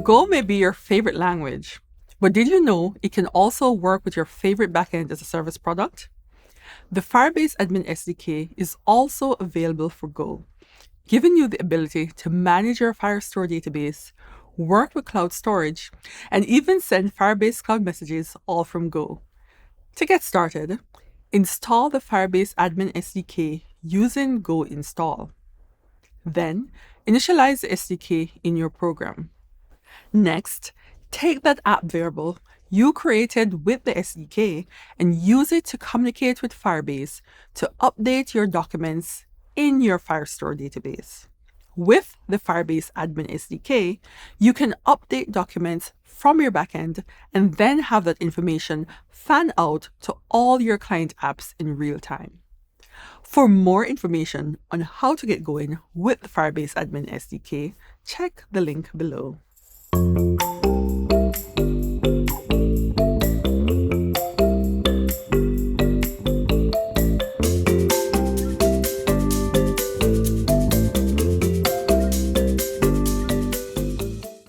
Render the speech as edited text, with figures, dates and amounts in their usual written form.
Go may be your favorite language, but did you know it can also work with your favorite backend as a service product? The Firebase Admin SDK is also available for Go, giving you the ability to manage your Firestore database, work with cloud storage, and even send Firebase Cloud messages all from Go. To get started, install the Firebase Admin SDK using Go install. Then, initialize the SDK in your program. Next, take that app variable you created with the SDK and use it to communicate with Firebase to update your documents in your Firestore database. With the Firebase Admin SDK, you can update documents from your backend and then have that information fan out to all your client apps in real time. For more information on how to get going with the Firebase Admin SDK, check the link below.